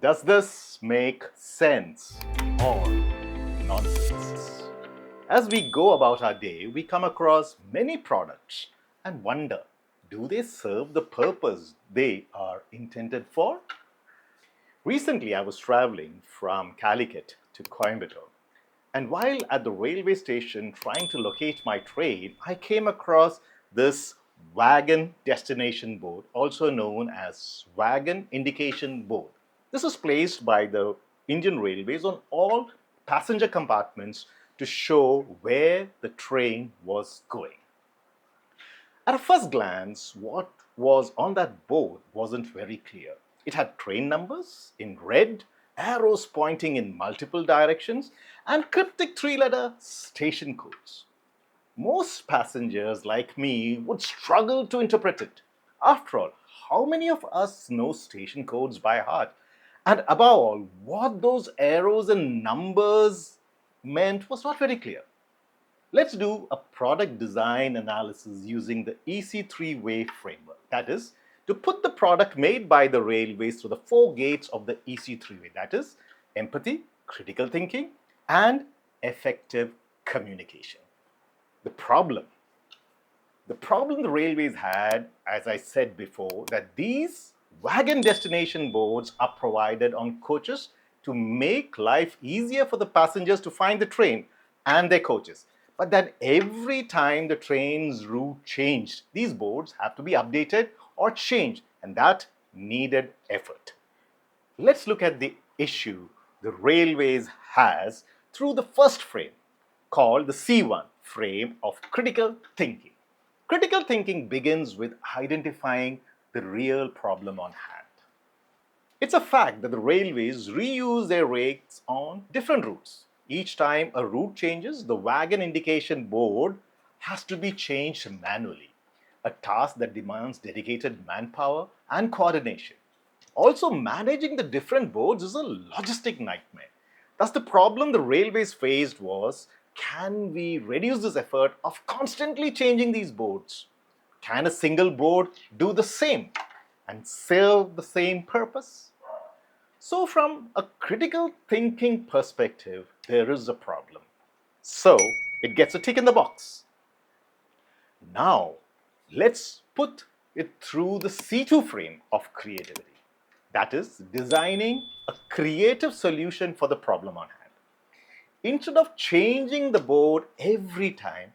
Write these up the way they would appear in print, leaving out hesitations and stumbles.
Does this make sense or nonsense? As we go about our day, we come across many products and wonder, do they serve the purpose they are intended for? Recently, I was traveling from Calicut to Coimbatore, and while at the railway station trying to locate my train, I came across this wagon destination board, also known as wagon indication board. This was placed by the Indian Railways on all passenger compartments to show where the train was going. At a first glance, what was on that board wasn't very clear. It had train numbers in red, arrows pointing in multiple directions, and cryptic three-letter station codes. Most passengers like me would struggle to interpret it. After all, how many of us know station codes by heart? And above all, what those arrows and numbers meant was not very clear. Let's do a product design analysis using the EC3 framework. That is, to put the product made by the railways through the four gates of the EC3 way. That is, empathy, critical thinking, and effective communication. The problem the railways had, as I said before, that these wagon destination boards are provided on coaches to make life easier for the passengers to find the train and their coaches. But then every time the train's route changed, these boards have to be updated or changed, and that needed effort. Let's look at the issue the railways has through the first frame, called the C1 frame of critical thinking. Critical thinking begins with identifying the real problem on hand. It's a fact that the railways reuse their rakes on different routes. Each time a route changes, the wagon indication board has to be changed manually, a task that demands dedicated manpower and coordination. Also, managing the different boards is a logistic nightmare. Thus, the problem the railways faced was, can we reduce this effort of constantly changing these boards? Can a single board do the same and serve the same purpose? So, from a critical thinking perspective, there is a problem. So, it gets a tick in the box. Now, let's put it through the C2 frame of creativity. That is, designing a creative solution for the problem on hand. Instead of changing the board every time,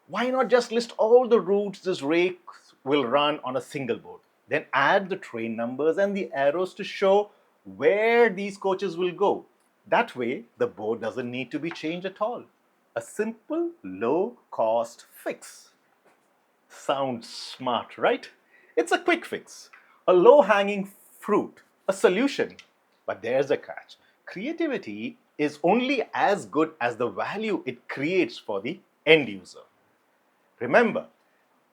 why not just list all the routes this rake will run on a single board? Then add the train numbers and the arrows to show where these coaches will go. That way, the board doesn't need to be changed at all. A simple, low-cost fix. Sounds smart, right? It's a quick fix, a low-hanging fruit, a solution. But there's a catch. Creativity is only as good as the value it creates for the end user. Remember,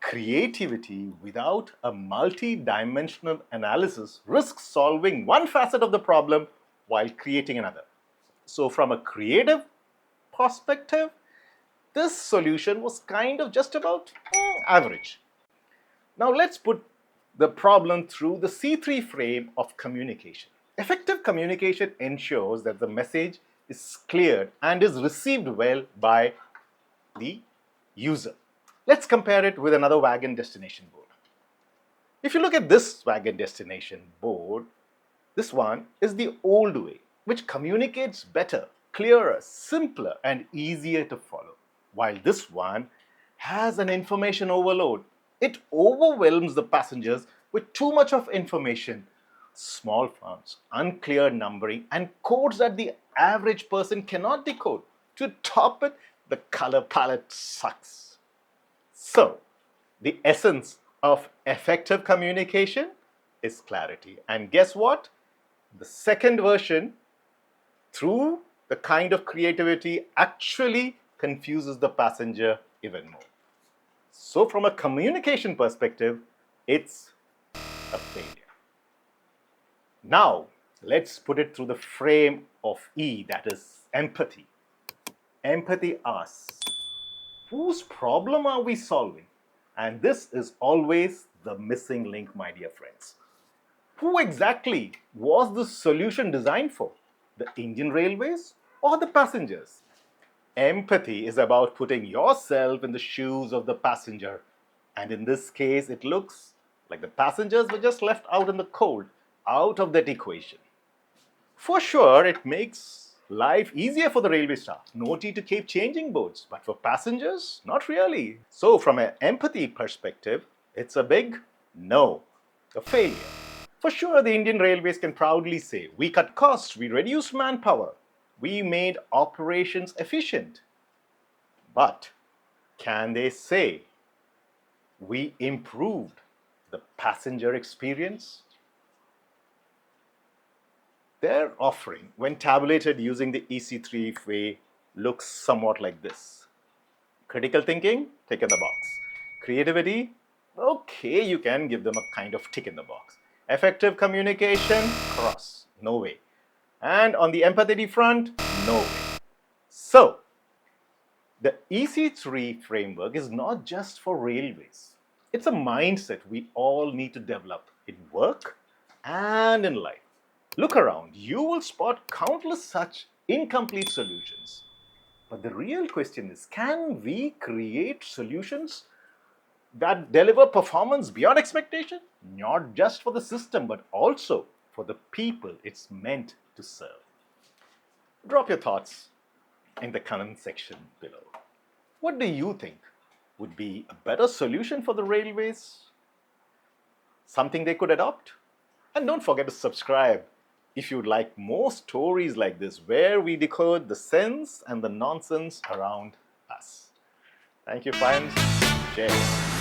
creativity without a multi-dimensional analysis risks solving one facet of the problem while creating another. So, from a creative perspective, this solution was kind of just about average. Now, let's put the problem through the C3 frame of communication. Effective communication ensures that the message is clear and is received well by the user. Let's compare it with another wagon destination board. If you look at this wagon destination board, this one is the old way, which communicates better, clearer, simpler, and easier to follow. While this one has an information overload. It overwhelms the passengers with too much of information, small fonts, unclear numbering, and codes that the average person cannot decode. To top it, the color palette sucks. So, the essence of effective communication is clarity. And guess what? The second version, through the kind of creativity, actually confuses the passenger even more. So, from a communication perspective, it's a failure. Now, let's put it through the frame of E, that is empathy. Empathy asks, whose problem are we solving? And this is always the missing link, my dear friends. Who exactly was this solution designed for? The Indian Railways or the passengers? Empathy is about putting yourself in the shoes of the passenger. And in this case, it looks like the passengers were just left out in the cold, out of that equation. For sure, it makes life easier for the railway staff. No need to keep changing boats. But for passengers, not really. So, from an empathy perspective, it's a big no, a failure. For sure, the Indian Railways can proudly say, we cut costs, we reduced manpower, we made operations efficient. But can they say, we improved the passenger experience? Their offering, when tabulated using the EC3 way, looks somewhat like this. Critical thinking, tick in the box. Creativity, okay, you can give them a kind of tick in the box. Effective communication, cross, no way. And on the empathy front, no way. So, the EC3 framework is not just for railways. It's a mindset we all need to develop in work and in life. Look around, you will spot countless such incomplete solutions. But the real question is, can we create solutions that deliver performance beyond expectation? Not just for the system, but also for the people it's meant to serve. Drop your thoughts in the comment section below. What do you think would be a better solution for the railways? Something they could adopt? And don't forget to subscribe if you'd like more stories like this, where we decode the sense and the nonsense around us. Thank you, friends. Cheers.